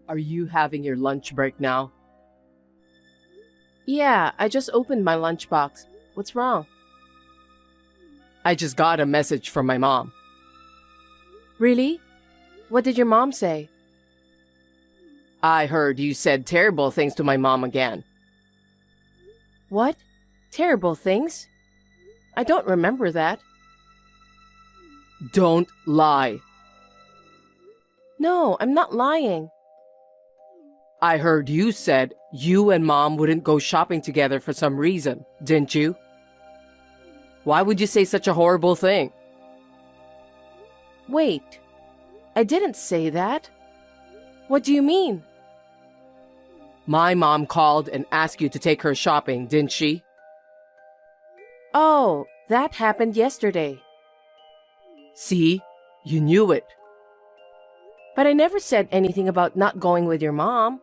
Are you having your lunch break now? Yeah, I just opened my lunchbox. What's wrong? I just got a message from my mom. Really? What did your mom say? I heard you said terrible things to my mom again. What? Terrible things? I don't remember that. Don't lie. No, I'm not lying. I heard you said you and mom wouldn't go shopping together for some reason, didn't you? Why would you say such a horrible thing? Wait, I didn't say that. What do you mean? My mom called and asked you to take her shopping, didn't she? Oh, that happened yesterday. See? You knew it. But I never said anything about not going with your mom.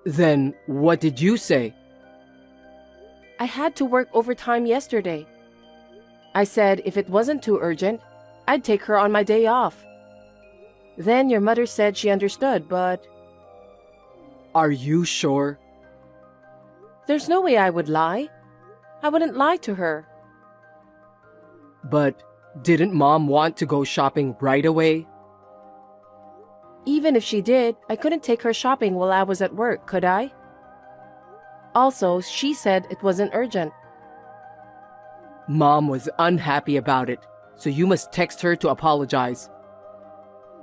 Then what did you say? I had to work overtime yesterday. I said if it wasn't too urgent, I'd take her on my day off. Then your mother said she understood, but Are you sure? there's no way I would lie. I wouldn't lie to her. But didn't mom want to go shopping right away? Even if she did, I couldn't take her shopping while I was at work, could I? Also, she said it wasn't urgent. Mom was unhappy about it, so you must text her to apologize.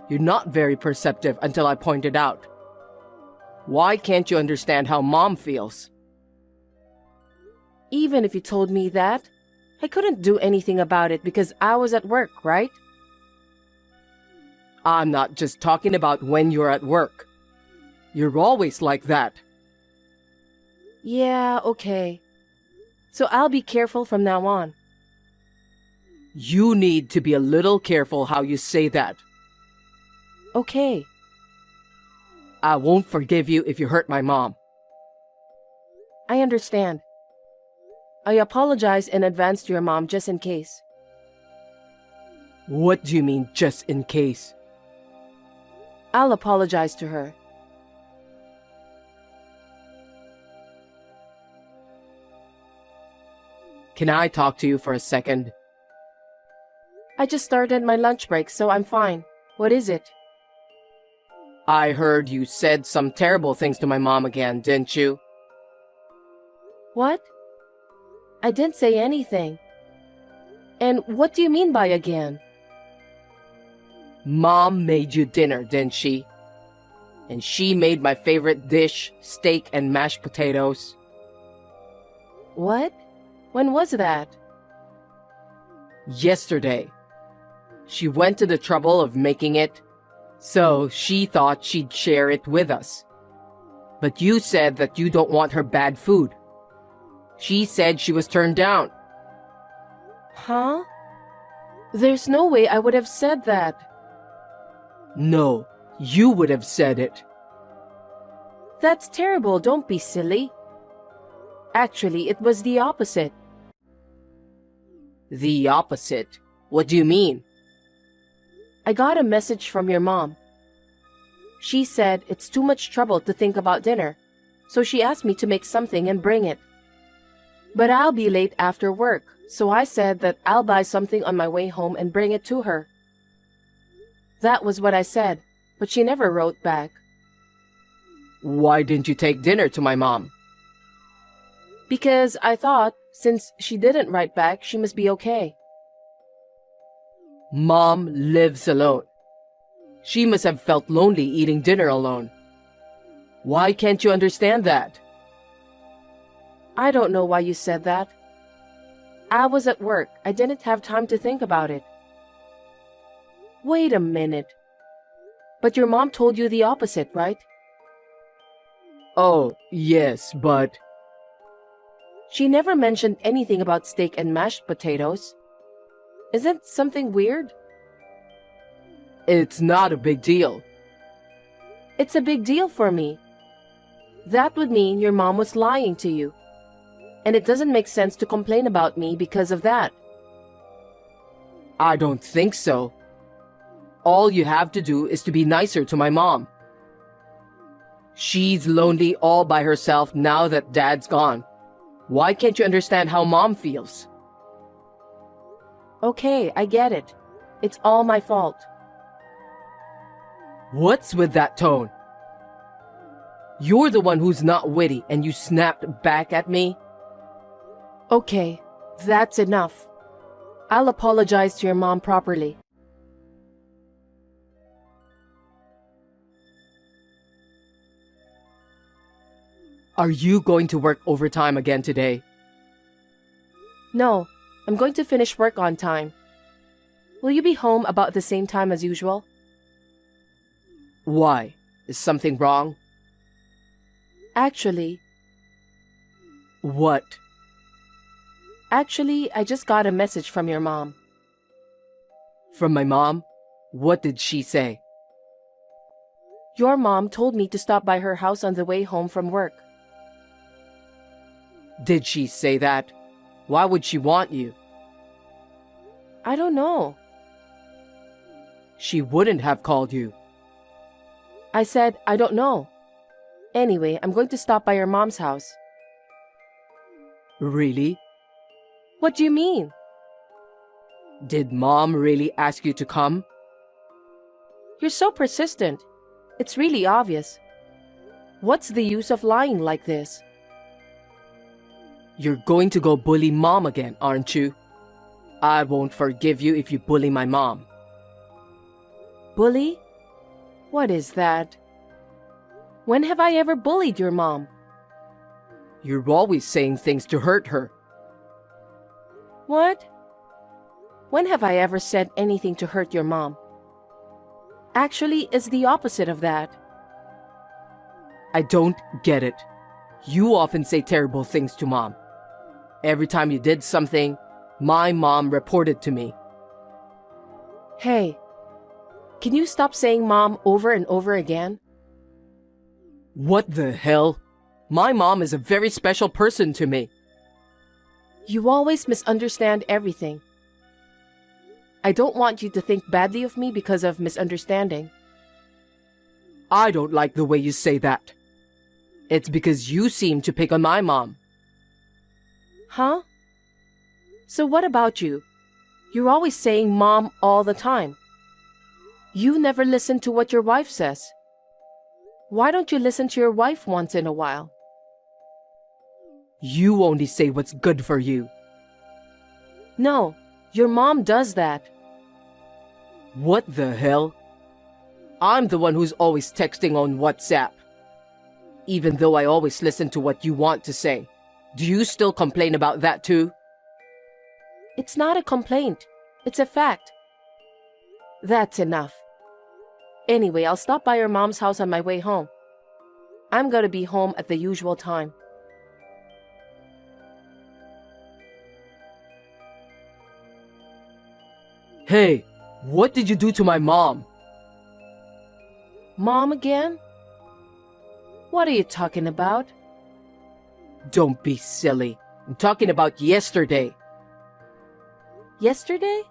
You're not very perceptive until I pointed out. Why can't you understand how mom feels? Even if you told me that, I couldn't do anything about it because I was at work, right? I'm not just talking about when you're at work. You're always like that. Yeah, okay. So I'll be careful from now on. You need to be a little careful how you say that. Okay. I won't forgive you if you hurt my mom. I understand. I apologize in advance to your mom just in case. What do you mean, just in case? I'll apologize to her. Can I talk to you for a second? I just started my lunch break, so I'm fine. What is it? I heard you said some terrible things to my mom again, didn't you? What? I didn't say anything. And what do you mean by again? Mom made you dinner, didn't she? And she made my favorite dish, steak and mashed potatoes. What? When was that? Yesterday. She went to the trouble of making it, so she thought she'd share it with us. But you said that you don't want her bad food. She said she was turned down. Huh? There's no way I would have said that. No, you would have said it. That's terrible, don't be silly. Actually, it was the opposite. The opposite? What do you mean? I got a message from your mom. She said it's too much trouble to think about dinner, so she asked me to make something and bring it. But I'll be late after work, so I said that I'll buy something on my way home and bring it to her. That was what I said, but she never wrote back. Why didn't you take dinner to my mom? Because I thought, since she didn't write back, she must be okay. Mom lives alone. She must have felt lonely eating dinner alone. Why can't you understand that? I don't know why you said that. I was at work. I didn't have time to think about it. Wait a minute. But your mom told you the opposite, right? Oh, yes, but She never mentioned anything about steak and mashed potatoes. Isn't something weird? it's not a big deal. It's a big deal for me. That would mean your mom was lying to you. And it doesn't make sense to complain about me because of that. I don't think so. All you have to do is to be nicer to my mom. She's lonely all by herself now that Dad's gone. Why can't you understand how Mom feels? Okay, I get it. It's all my fault. What's with that tone? You're the one who's not witty and you snapped back at me? Okay, that's enough. I'll apologize to your mom properly. Are you going to work overtime again today? No, I'm going to finish work on time. Will you be home about the same time as usual? Why? Is something wrong? Actually, What? I just got a message from your mom. From my mom? What did she say? Your mom told me to stop by her house on the way home from work. Did she say that? Why would she want you? I don't know. She wouldn't have called you. I said, I don't know. Anyway, I'm going to stop by your mom's house. Really? What do you mean? Did Mom really ask you to come? You're so persistent. It's really obvious. What's the use of lying like this? You're going to go bully Mom again, aren't you? I won't forgive you if you bully my mom. Bully? What is that? When have I ever bullied your mom? You're always saying things to hurt her. What? When have I ever said anything to hurt your mom? Actually, it's the opposite of that. I don't get it. You often say terrible things to Mom. Every time you did something, my mom reported to me. Hey, can you stop saying mom over and over again? What the hell? My mom is a very special person to me. You always misunderstand everything. I don't want you to think badly of me because of misunderstanding. I don't like the way you say that. It's because you seem to pick on my mom. Huh? So what about you? You're always saying mom all the time. You never listen to what your wife says. Why don't you listen to your wife once in a while? You only say what's good for you. No, your mom does that. What the hell? I'm the one who's always texting on WhatsApp. Even though I always listen to what you want to say. Do you still complain about that too? It's not a complaint. It's a fact. That's enough. Anyway, I'll stop by your mom's house on my way home. I'm gonna be home at the usual time. Hey, what did you do to my mom? Mom again? What are you talking about? Don't be silly. I'm talking about yesterday. Yesterday?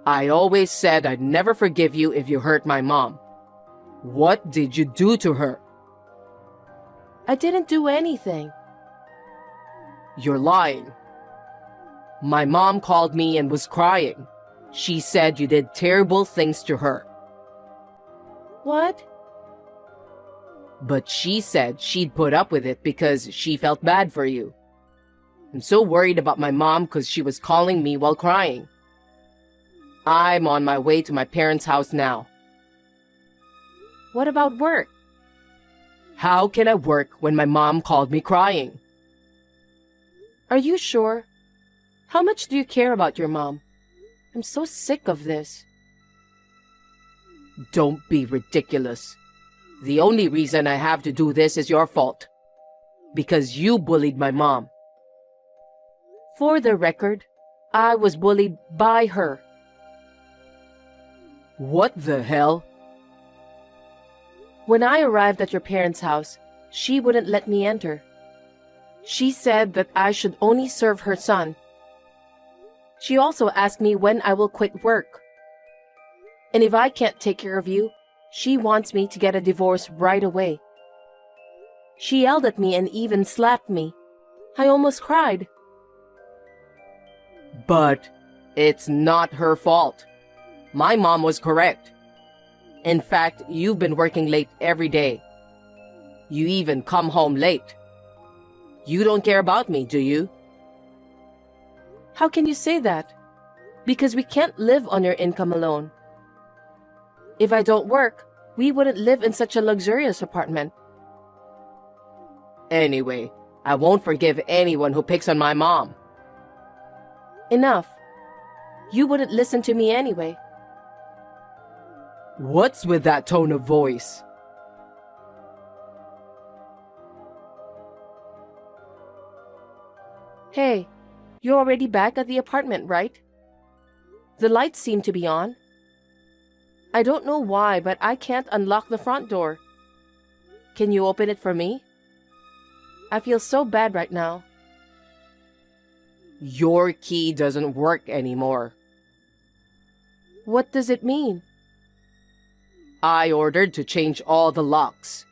I always said I'd never forgive you if you hurt my mom. What did you do to her? I didn't do anything. You're lying. My mom called me and was crying. She said you did terrible things to her. What? But she said she'd put up with it because she felt bad for you. I'm so worried about my mom because she was calling me while crying. I'm on my way to my parents' house now. What about work? How can I work when my mom called me crying? Are you sure? How much do you care about your mom? I'm so sick of this. Don't be ridiculous. The only reason I have to do this is your fault. Because you bullied my mom. For the record, I was bullied by her. What the hell? When I arrived at your parents' house, she wouldn't let me enter. She said that I should only serve her son. She also asked me when I will quit work. And if I can't take care of you, She wants me to get a divorce right away. She yelled at me and even slapped me. I almost cried. But it's not her fault. My mom was correct. In fact, you've been working late every day. You even come home late. You don't care about me, do you? How can you say that? Because we can't live on your income alone. If I don't work, we wouldn't live in such a luxurious apartment. Anyway, I won't forgive anyone who picks on my mom. Enough. You wouldn't listen to me anyway. What's with that tone of voice? Hey, you're already back at the apartment, right? The lights seem to be on. I don't know why, but I can't unlock the front door. Can you open it for me? I feel so bad right now. Your key doesn't work anymore. What does it mean? I ordered to change all the locks.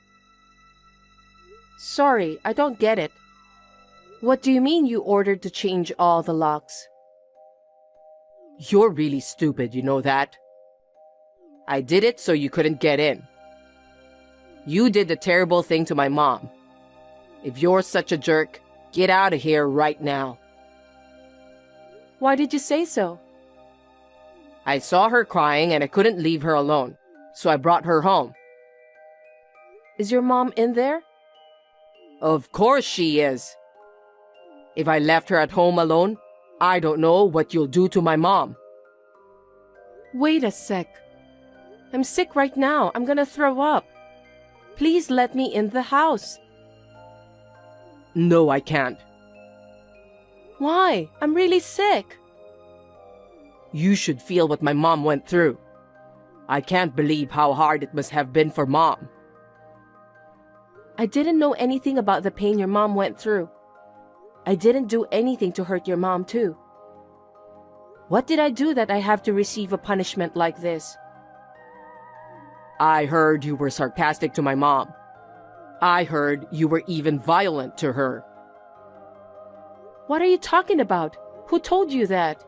Sorry, I don't get it. What do you mean you ordered to change all the locks? You're really stupid, you know that? I did it so you couldn't get in. You did the terrible thing to my mom. If you're such a jerk, get out of here right now. Why did you say so? I saw her crying and I couldn't leave her alone, so I brought her home. Is your mom in there? Of course she is. If I left her at home alone, I don't know what you'll do to my mom. Wait a sec. I'm sick right now. I'm gonna throw up. Please let me in the house. No, I can't. Why? I'm really sick. You should feel what my mom went through. I can't believe how hard it must have been for mom. I didn't know anything about the pain your mom went through. I didn't do anything to hurt your mom too. What did I do that I have to receive a punishment like this? I heard you were sarcastic to my mom. I heard you were even violent to her. What are you talking about? Who told you that?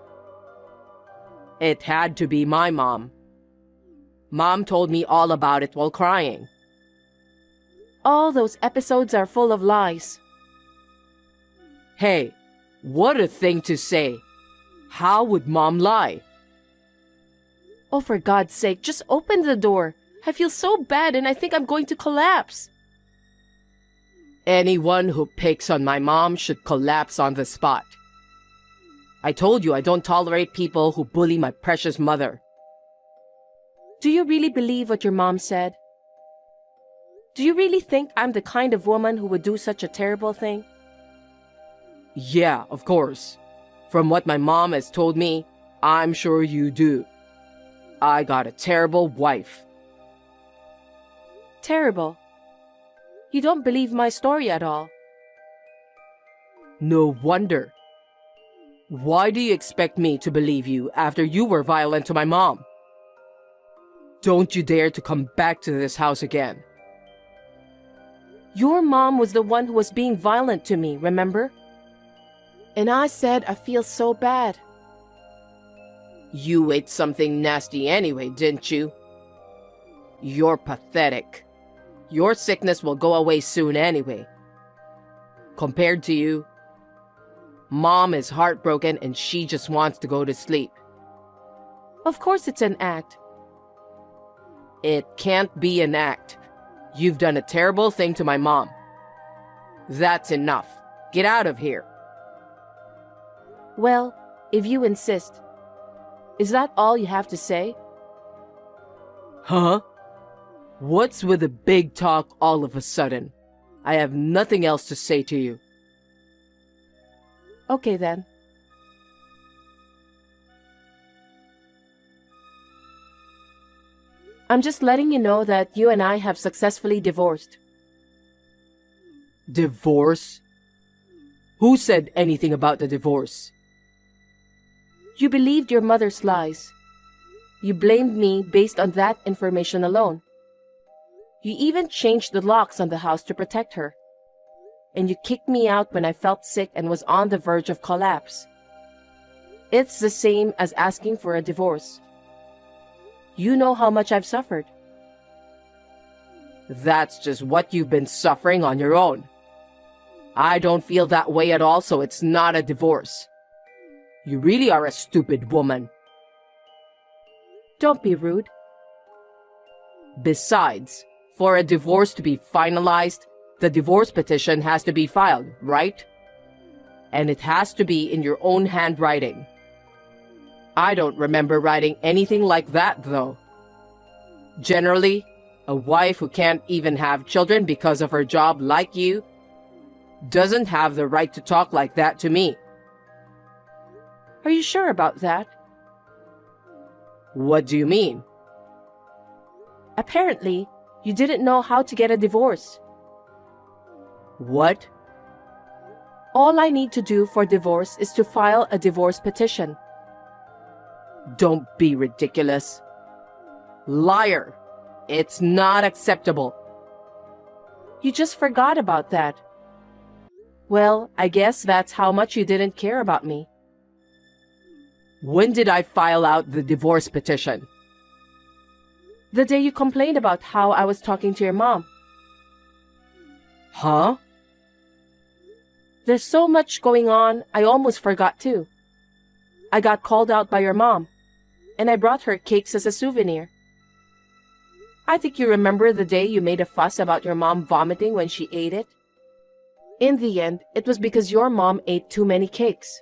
It had to be my mom. Mom told me all about it while crying. All those episodes are full of lies. Hey, what a thing to say. How would mom lie? Oh, for God's sake, just open the door. I feel so bad and I think I'm going to collapse. Anyone who picks on my mom should collapse on the spot. I told you I don't tolerate people who bully my precious mother. Do you really believe what your mom said? Do you really think I'm the kind of woman who would do such a terrible thing? Yeah, of course. From what my mom has told me, I'm sure you do. I got a terrible wife. Terrible. You don't believe my story at all. No wonder. Why do you expect me to believe you after you were violent to my mom? Don't you dare to come back to this house again. Your mom was the one who was being violent to me, remember? And I said I feel so bad. You ate something nasty anyway, didn't you? You're pathetic. Your sickness will go away soon anyway. Compared to you, mom is heartbroken and she just wants to go to sleep. Of course it's an act. It can't be an act. You've done a terrible thing to my mom. That's enough. Get out of here. Well, if you insist. Is that all you have to say? Huh? What's with the big talk all of a sudden? I have nothing else to say to you. Okay then. I'm just letting you know that you and I have successfully divorced. Divorce? Who said anything about the divorce? You believed your mother's lies. You blamed me based on that information alone. You even changed the locks on the house to protect her. And you kicked me out when I felt sick and was on the verge of collapse. It's the same as asking for a divorce. You know how much I've suffered. That's just what you've been suffering on your own. I don't feel that way at all, so it's not a divorce. You really are a stupid woman. Don't be rude. Besides, for a divorce to be finalized, the divorce petition has to be filed, right? And it has to be in your own handwriting. I don't remember writing anything like that, though. Generally, a wife who can't even have children because of her job like you doesn't have the right to talk like that to me. Are you sure about that? What do you mean? Apparently, you didn't know how to get a divorce. What? All I need to do for divorce is to file a divorce petition. Don't be ridiculous. Liar! It's not acceptable. You just forgot about that. Well, I guess that's how much you didn't care about me. When did I file out the divorce petition? The day you complained about how I was talking to your mom. Huh? There's so much going on, I almost forgot too. I got called out by your mom, and I brought her cakes as a souvenir. I think you remember the day you made a fuss about your mom vomiting when she ate it. In the end, it was because your mom ate too many cakes.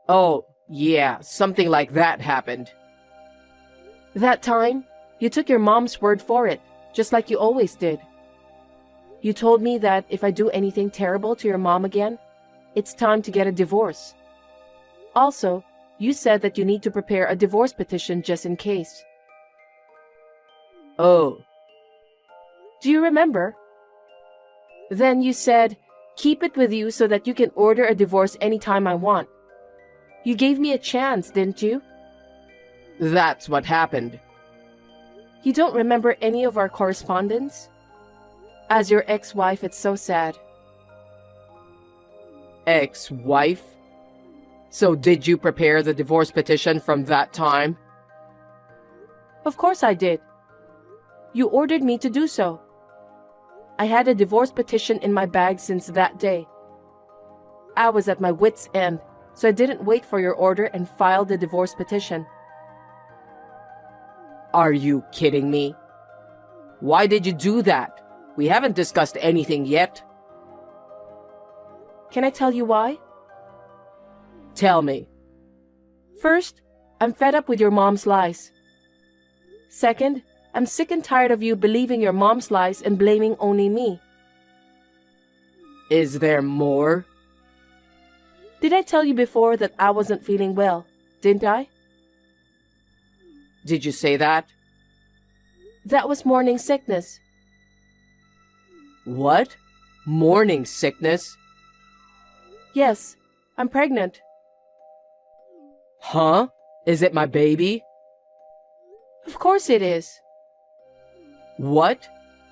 Oh, yeah, something like that happened. That time, you took your mom's word for it, just like you always did. You told me that if I do anything terrible to your mom again, it's time to get a divorce. Also, you said that you need to prepare a divorce petition just in case. Oh. Do you remember? Then you said, keep it with you so that you can order a divorce anytime I want. You gave me a chance, didn't you? That's what happened. You don't remember any of our correspondence? As your ex-wife, it's so sad. Ex-wife? So did you prepare the divorce petition from that time? Of course I did. You ordered me to do so. I had a divorce petition in my bag since that day. I was at my wit's end, so I didn't wait for your order and filed the divorce petition. Are you kidding me? Why did you do that? We haven't discussed anything yet. Can I tell you why? Tell me. First, I'm fed up with your mom's lies. Second, I'm sick and tired of you believing your mom's lies and blaming only me. Is there more? Did I tell you before that I wasn't feeling well, didn't I? Did you say that? That was morning sickness. What? Morning sickness? Yes, I'm pregnant. Huh? Is it my baby? Of course it is. What?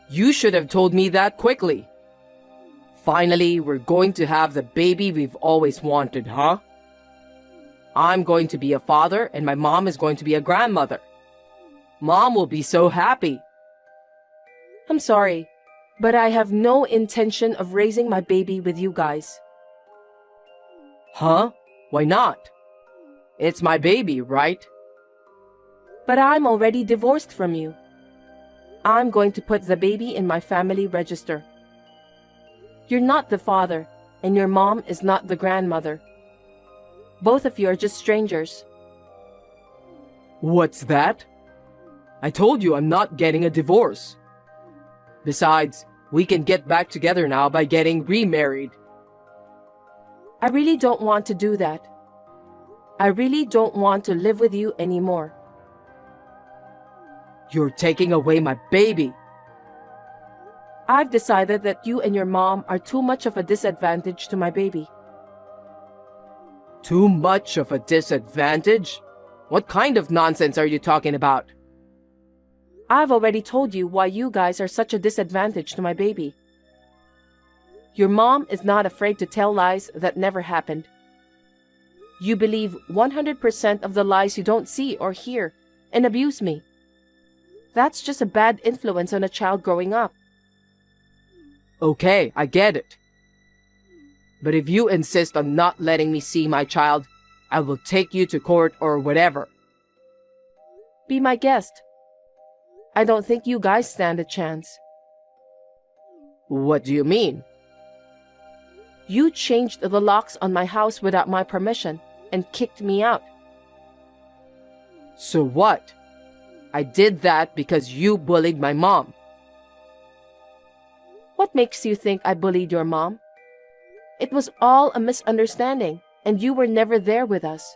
You should have told me that quickly. Finally, we're going to have the baby we've always wanted, huh? I'm going to be a father and my mom is going to be a grandmother. Mom will be so happy. I'm sorry, but I have no intention of raising my baby with you guys. Huh? Why not? It's my baby, right? But I'm already divorced from you. I'm going to put the baby in my family register. You're not the father, and your mom is not the grandmother. Both of you are just strangers. What's that? I told you I'm not getting a divorce. Besides, we can get back together now by getting remarried. I really don't want to do that. I really don't want to live with you anymore. You're taking away my baby. I've decided that you and your mom are too much of a disadvantage to my baby. Too much of a disadvantage? What kind of nonsense are you talking about? I've already told you why you guys are such a disadvantage to my baby. Your mom is not afraid to tell lies that never happened. You believe 100% of the lies you don't see or hear and abuse me. That's just a bad influence on a child growing up. Okay, I get it. But if you insist on not letting me see my child, I will take you to court or whatever. Be my guest. I don't think you guys stand a chance. What do you mean? You changed the locks on my house without my permission and kicked me out. So what? I did that because you bullied my mom. What makes you think I bullied your mom? It was all a misunderstanding, and you were never there with us.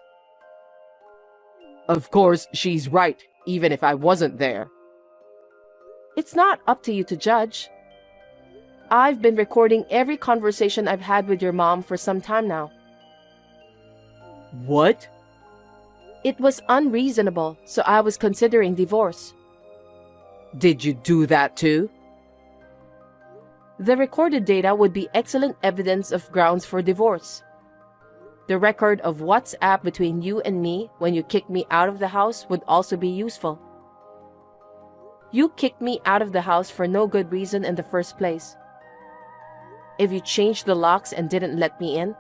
Of course, she's right, even if I wasn't there. It's not up to you to judge. I've been recording every conversation I've had with your mom for some time now. What? It was unreasonable, so I was considering divorce. Did you do that too? The recorded data would be excellent evidence of grounds for divorce. The record of WhatsApp between you and me when you kicked me out of the house would also be useful. You kicked me out of the house for no good reason in the first place. If you changed the locks and didn't let me in,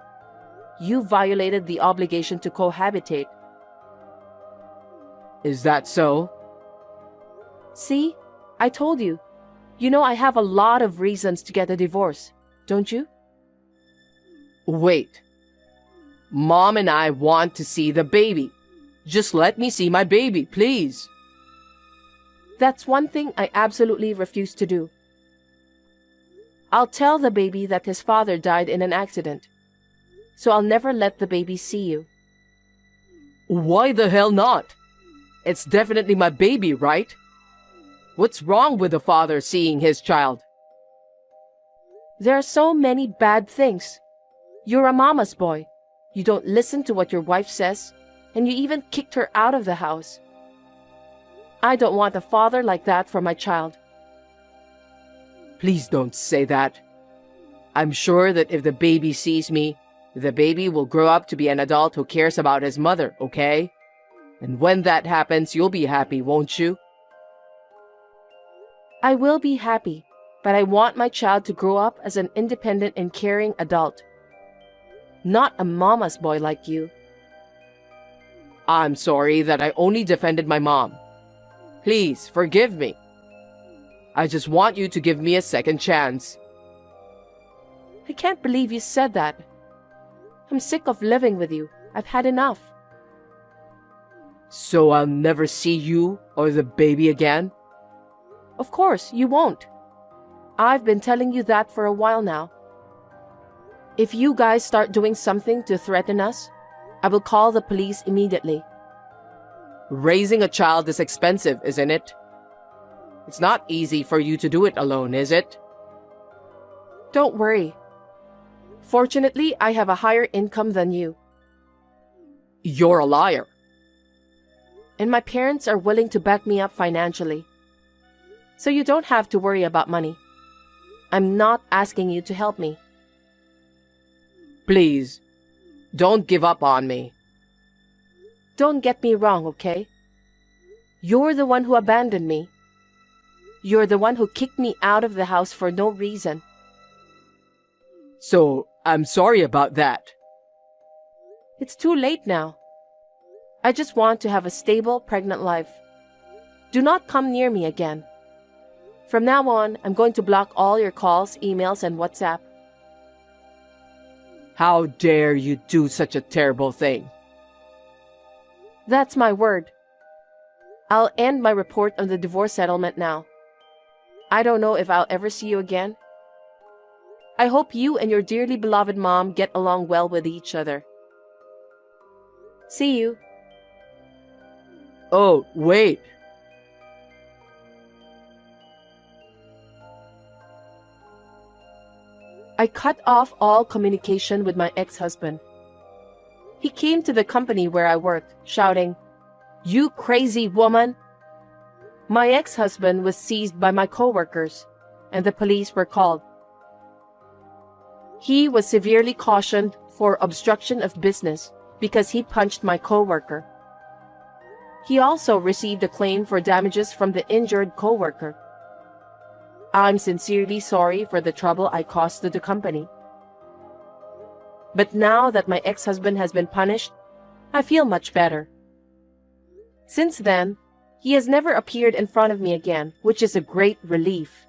you violated the obligation to cohabitate. Is that so? See? I told you. You know I have a lot of reasons to get a divorce, don't you? Wait. Mom and I want to see the baby. Just let me see my baby, please. That's one thing I absolutely refuse to do. I'll tell the baby that his father died in an accident, so I'll never let the baby see you. Why the hell not? It's definitely my baby, right? What's wrong with the father seeing his child? There are so many bad things. You're a mama's boy. You don't listen to what your wife says, and you even kicked her out of the house. I don't want a father like that for my child. Please don't say that. I'm sure that if the baby sees me, the baby will grow up to be an adult who cares about his mother, okay? And when that happens, you'll be happy, won't you? I will be happy, but I want my child to grow up as an independent and caring adult. Not a mama's boy like you. I'm sorry that I only defended my mom. Please, forgive me. I just want you to give me a second chance. I can't believe you said that. I'm sick of living with you. I've had enough. So I'll never see you or the baby again? Of course, you won't. I've been telling you that for a while now. If you guys start doing something to threaten us, I will call the police immediately. Raising a child is expensive, isn't it? It's not easy for you to do it alone, is it? Don't worry. Fortunately, I have a higher income than you. You're a liar. And my parents are willing to back me up financially. So you don't have to worry about money. I'm not asking you to help me. Please, don't give up on me. Don't get me wrong, okay? You're the one who abandoned me. You're the one who kicked me out of the house for no reason. So, I'm sorry about that. It's too late now. I just want to have a stable, pregnant life. Do not come near me again. From now on, I'm going to block all your calls, emails, and WhatsApp. How dare you do such a terrible thing? That's my word. I'll end my report on the divorce settlement now. I don't know if I'll ever see you again. I hope you and your dearly beloved mom get along well with each other. See you. Oh, wait. I cut off all communication with my ex-husband. He came to the company where I worked, shouting, "You crazy woman!" My ex-husband was seized by my coworkers, and the police were called. He was severely cautioned for obstruction of business because he punched my coworker. He also received a claim for damages from the injured coworker. I'm sincerely sorry for the trouble I caused to the company. But now that my ex-husband has been punished, I feel much better. Since then, he has never appeared in front of me again, which is a great relief.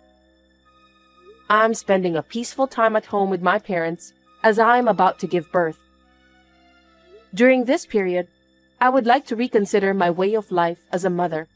I'm spending a peaceful time at home with my parents as I'm about to give birth. During this period, I would like to reconsider my way of life as a mother.